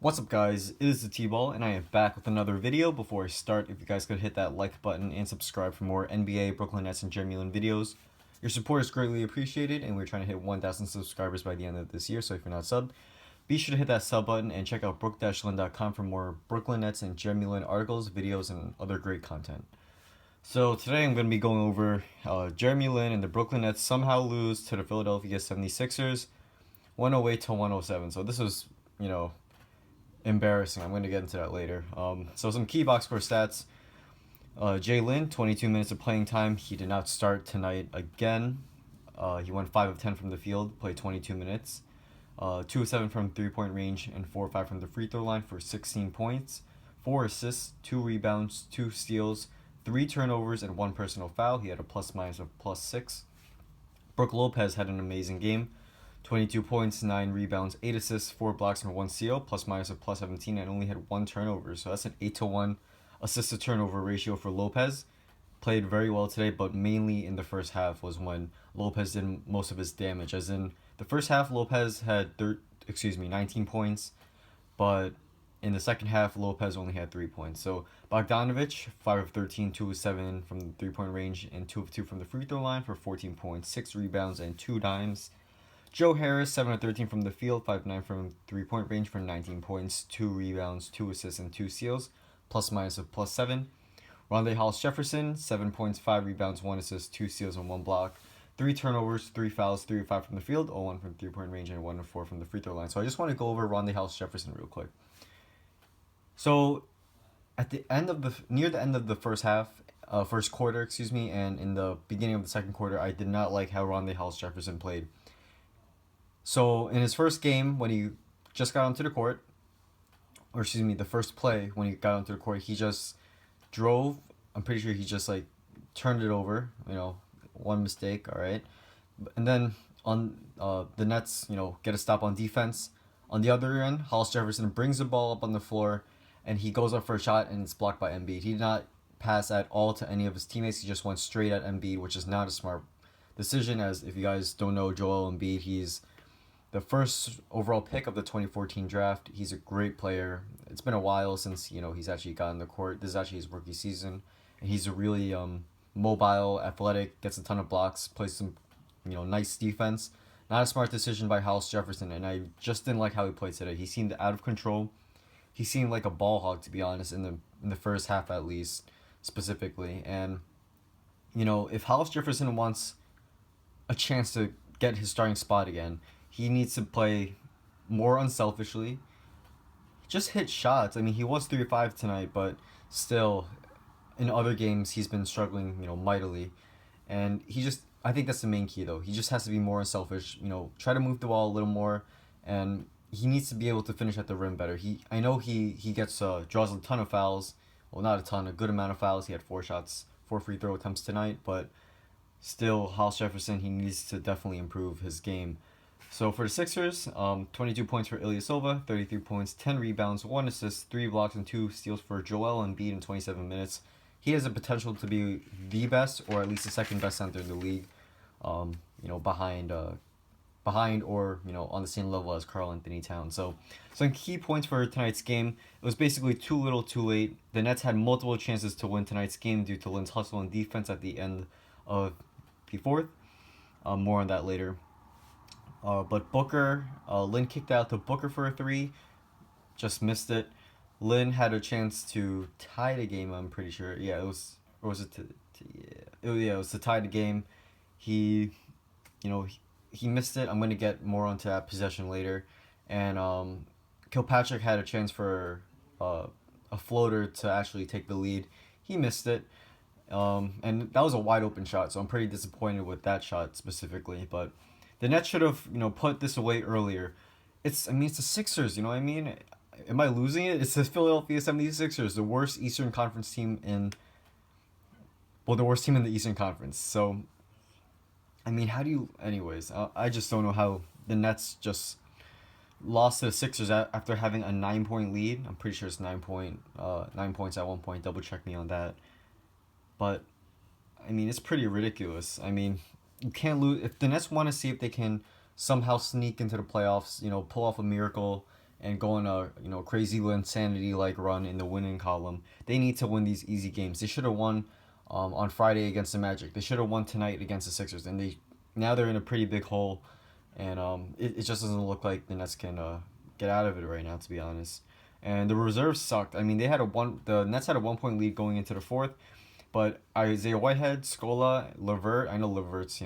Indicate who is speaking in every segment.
Speaker 1: What's up, guys? It is the T-Ball, and I am back with another video. Before I start, if you guys could hit that like button and subscribe for more NBA, Brooklyn Nets, and Jeremy Lin videos. Your support is greatly appreciated, and we're trying to hit 1,000 subscribers by the end of this year, so if you're not subbed, be sure to hit that sub button and check out brook-lin.com for more Brooklyn Nets and Jeremy Lin articles, videos, and other great content. So today I'm going to be going over Jeremy Lin and the Brooklyn Nets somehow lose to the Philadelphia 76ers 108 to 107. So this was, embarrassing. I'm going to get into that later. So some key box score stats. Jay Lin, 22 minutes of playing time. He did not start tonight again. He went 5 of 10 from the field, played 22 minutes. 2 of 7 from three-point range and 4 of 5 from the free throw line for 16 points. 4 assists, 2 rebounds, 2 steals, 3 turnovers, and 1 personal foul. He had a plus-minus of +6. Brook Lopez had an amazing game. 22 points, 9 rebounds, 8 assists, 4 blocks, and 1 steal, plus-minus of +17, and only had 1 turnover. So that's an 8-to-1 assist-to-turnover ratio for Lopez. Played very well today, but mainly in the first half was when Lopez did most of his damage. As in, the first half, Lopez had 19 points, but in the second half, Lopez only had 3 points. So Bogdanovich, 5 of 13, 2 of 7 from the three-point range, and 2 of 2 from the free throw line for 14 points, 6 rebounds, and 2 dimes. Joe Harris, 7 of 13 from the field, 5 of 9 from three-point range for 19 points, 2 rebounds, 2 assists, and 2 steals, plus-minus of +7. Rondae Hollis-Jefferson, 7 points, 5 rebounds, 1 assist, 2 steals, and 1 block. 3 turnovers, 3 fouls, 3 of 5 from the field, 0-1 from three-point range, and 1 of 4 from the free throw line. So I just want to go over Rondae Hollis-Jefferson real quick. So at the end of near the end of the first quarter, and in the beginning of the second quarter, I did not like how Rondae Hollis-Jefferson played. So in his first game, when he just got onto the court, the first play when he got onto the court, he just drove. I'm pretty sure he just turned it over. One mistake. All right, and then on the Nets, get a stop on defense. On the other end, Hollis Jefferson brings the ball up on the floor, and he goes up for a shot, and it's blocked by Embiid. He did not pass at all to any of his teammates. He just went straight at Embiid, which is not a smart decision. As if you guys don't know Joel Embiid, he's the first overall pick of the 2014 draft. He's a great player. It's been a while since he's actually gotten the court. This is actually his rookie season, and he's a really mobile, athletic, gets a ton of blocks, plays some nice defense. Not a smart decision by Hollis Jefferson, and I just didn't like how he played today. He seemed out of control. He seemed like a ball hog, to be honest, in the first half at least, specifically. And if Hollis Jefferson wants a chance to get his starting spot again, he needs to play more unselfishly. Just hit shots. I mean, he was 3-5 tonight, but still, in other games, he's been struggling, mightily. And I think that's the main key, though. He just has to be more unselfish. Try to move the ball a little more, and he needs to be able to finish at the rim better. I know he gets draws a ton of fouls. Well, not a ton, a good amount of fouls. He had 4 free throw attempts tonight, but still, Hollis Jefferson, he needs to definitely improve his game. So for the Sixers, 22 points for Ilyasova, 33 points, 10 rebounds, 1 assist, 3 blocks, and 2 steals for Joel Embiid in 27 minutes. He has the potential to be the best, or at least the second best center in the league, behind or on the same level as Karl-Anthony Towns. So some key points for tonight's game. It was basically too little, too late. The Nets had multiple chances to win tonight's game due to Lin's hustle and defense at the end of the fourth. More on that later. But Booker, Lin kicked out to Booker for a 3, just missed it. Lin had a chance to tie the game, I'm pretty sure. Yeah, it was, or was it it was to tie the game. He missed it. I'm going to get more onto that possession later. And Kilpatrick had a chance for a floater to actually take the lead. He missed it. And that was a wide open shot, so I'm pretty disappointed with that shot specifically. But the Nets should have, put this away earlier. It's the Sixers, Am I losing it? It's the Philadelphia 76ers, the worst Eastern Conference team the worst team in the Eastern Conference. So, how do you, anyways, I just don't know how the Nets just lost to the Sixers after having a 9-point lead. I'm pretty sure it's 9 points at one point. Double check me on that. But, it's pretty ridiculous. You can't lose. If the Nets want to see if they can somehow sneak into the playoffs, pull off a miracle and go on a crazy insanity like run in the winning column. They need to win these easy games. They should have won on Friday against the Magic. They should have won tonight against the Sixers, and now they're in a pretty big hole, and it just doesn't look like the Nets can get out of it right now, to be honest. And the reserves sucked. I mean, the Nets had a 1 point lead going into the fourth, but Isaiah Whitehead, Scola, Levert. I know Levert's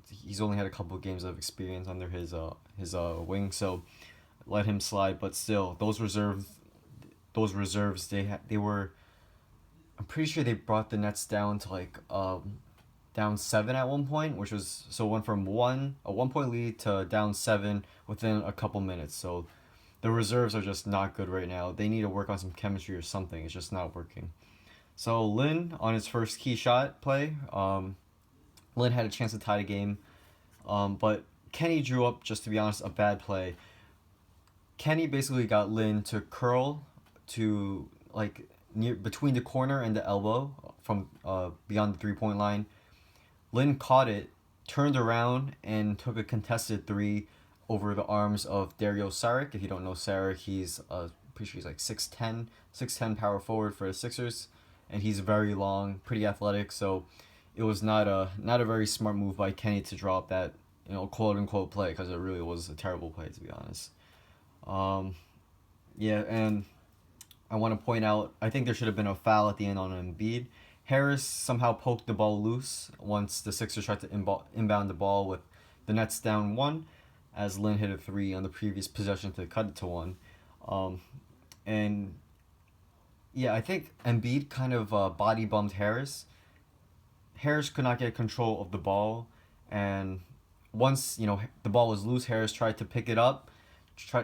Speaker 1: he's only had a couple of games of experience under his wing, so let him slide. But still, those reserves they were. I'm pretty sure they brought the Nets down to down 7 at one point, which was so went from a 1 point lead to down 7 within a couple minutes. So the reserves are just not good right now. They need to work on some chemistry or something. It's just not working. So Lin on his first key shot play, Lin had a chance to tie the game, but Kenny drew up, just to be honest, a bad play. Kenny basically got Lin to curl to near between the corner and the elbow from beyond the 3 point line. Lin caught it, turned around, and took a contested three over the arms of Dario Saric. If you don't know Saric, he's pretty sure he's like 6'10", power forward for the Sixers, and he's very long, pretty athletic. So it was not a very smart move by Kenny to draw up that quote unquote play, because it really was a terrible play, to be honest. Yeah, and I want to point out, I think there should have been a foul at the end on Embiid. Harris somehow poked the ball loose once the Sixers tried to inbound the ball with the Nets down 1, as Lin hit a 3 on the previous possession to cut it to 1. And yeah, I think Embiid kind of body bumped Harris. Harris could not get control of the ball, and once the ball was loose, Harris tried to pick it up.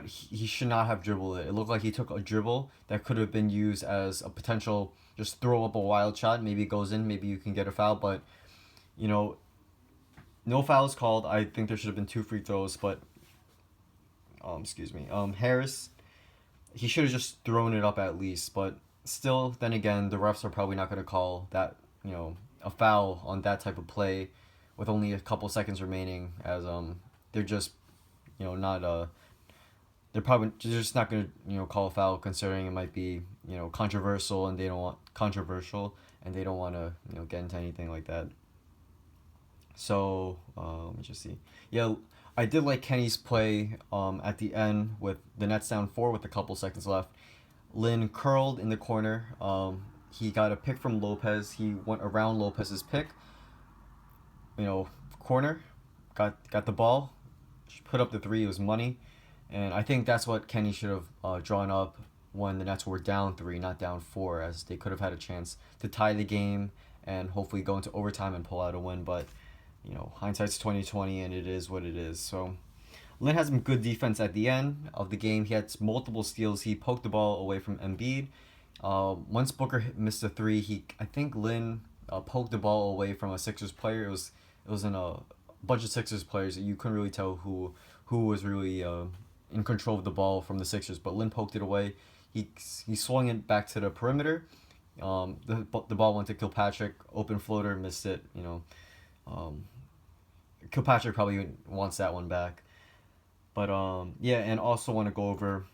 Speaker 1: He should not have dribbled it. It looked like he took a dribble that could have been used as a potential just throw up a wild shot. Maybe it goes in, maybe you can get a foul, but no fouls called. I think there should have been 2 free throws, but excuse me. Harris, he should have just thrown it up at least, but still, then again, the refs are probably not going to call that, a foul on that type of play with only a couple seconds remaining, as they're just not they're just not going to call a foul, considering it might be controversial, and they don't want to get into anything like that. So let me just see. Yeah, I did like Kenny's play at the end with the Nets down 4 with a couple seconds left. Lin curled in the corner. He got a pick from Lopez. He went around Lopez's pick. Corner, got the ball, put up the 3. It was money, and I think that's what Kenny should have drawn up when the Nets were down 3, not down 4, as they could have had a chance to tie the game and hopefully go into overtime and pull out a win. But hindsight's 20/20, and it is what it is. So Lin had some good defense at the end of the game. He had multiple steals. He poked the ball away from Embiid. Once Booker missed a 3, I think Lin poked the ball away from a Sixers player. It was in a bunch of Sixers players. You couldn't really tell who was really in control of the ball from the Sixers, but Lin poked it away. He swung it back to the perimeter. The ball went to Kilpatrick, open floater, missed it. Kilpatrick probably wants that one back. But yeah, and also want to go over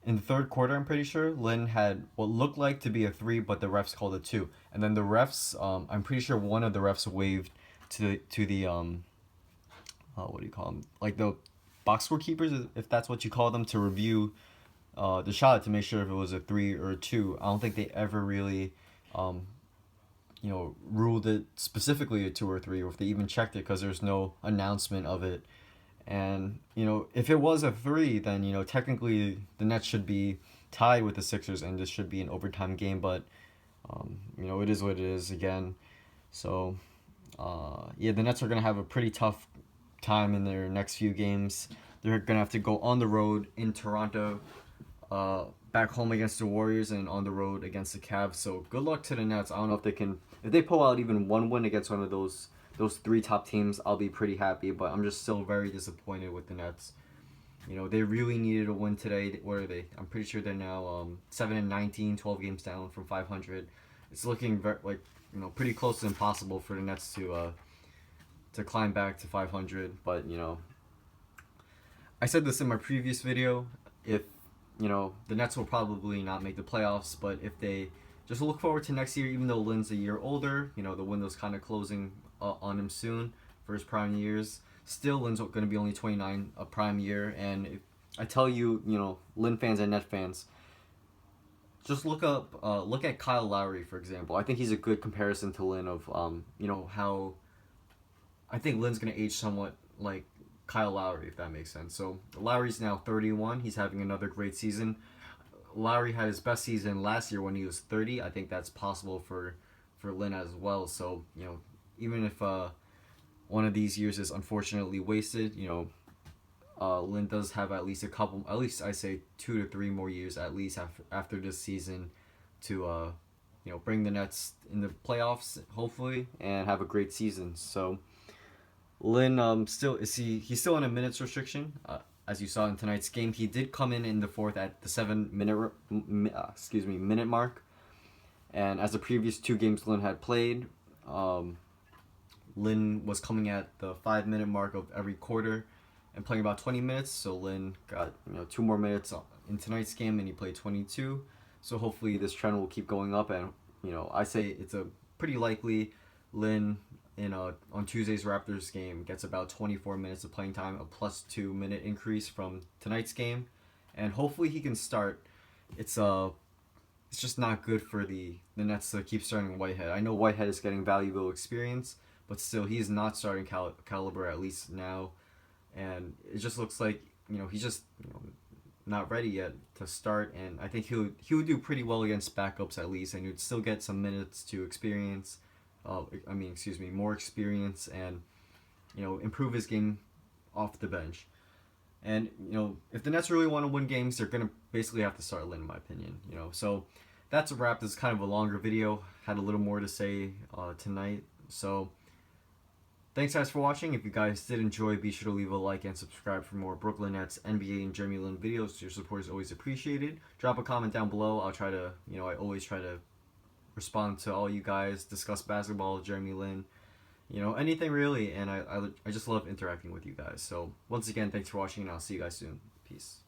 Speaker 1: in the third quarter, I'm pretty sure Lin had what looked like to be a 3, but the refs called it 2. And then the refs, I'm pretty sure one of the refs waved to the what do you call them? Like the box score keepers, if that's what you call them, to review the shot to make sure if it was a 3 or a 2. I don't think they ever really ruled it specifically a 2 or 3, or if they even checked it, because there's no announcement of it. And if it was a 3, then technically the Nets should be tied with the Sixers, and this should be an overtime game. But it is what it is again. So yeah, the Nets are gonna have a pretty tough time in their next few games. They're gonna have to go on the road in Toronto, back home against the Warriors, and on the road against the Cavs. So good luck to the Nets. I don't know if they pull out even one win against one of those 3 top teams, I'll be pretty happy. But I'm just still very disappointed with the Nets. They really needed a win today. Where are they? I'm pretty sure they're now 7-19, 12 games down from 500. It's looking pretty close to impossible for the Nets to climb back to 500. But I said this in my previous video. If the Nets will probably not make the playoffs, but if they just look forward to next year, even though Lin's a year older, the window's kind of closing on him soon for his prime years. Still, Lin's going to be only 29 a prime year, and if I tell you, Lin fans and Net fans, just look at Kyle Lowry, for example. I think he's a good comparison to Lin of, how I think Lin's going to age somewhat like Kyle Lowry, if that makes sense. So Lowry's now 31. He's having another great season. Lowry had his best season last year when he was 30. I think that's possible for Lin as well. So, even if one of these years is unfortunately wasted, Lin does have at least I say 2 to 3 more years at least after this season to bring the Nets in the playoffs hopefully and have a great season. So Lin he's still on a minutes restriction. As you saw in tonight's game, he did come in the fourth at the 7 minute mark, and as the previous 2 games Lin had played, Lin was coming at the 5 minute mark of every quarter and playing about 20 minutes. So Lin got 2 more minutes in tonight's game, and he played 22. So hopefully this trend will keep going up, and I say it's a pretty likely Lin on Tuesday's Raptors game gets about 24 minutes of playing time, a +2 minute increase from tonight's game, and hopefully he can start. It's just not good for the Nets to keep starting Whitehead. I know Whitehead is getting valuable experience, but still he's not starting caliber at least now, and it just looks like he's just not ready yet to start. And I think he would do pretty well against backups at least, and he'd still get some minutes to experience. More experience, and improve his game off the bench. And if the Nets really want to win games, they're gonna basically have to start Lin, in my opinion. So that's a wrap. This is kind of a longer video. Had a little more to say tonight. So thanks guys for watching. If you guys did enjoy, be sure to leave a like and subscribe for more Brooklyn Nets, NBA, and Jeremy Lin videos. Your support is always appreciated. Drop a comment down below. I'll try to I always try to respond to all you guys, discuss basketball, Jeremy Lin, anything really, and I just love interacting with you guys. So once again, thanks for watching, and I'll see you guys soon. Peace.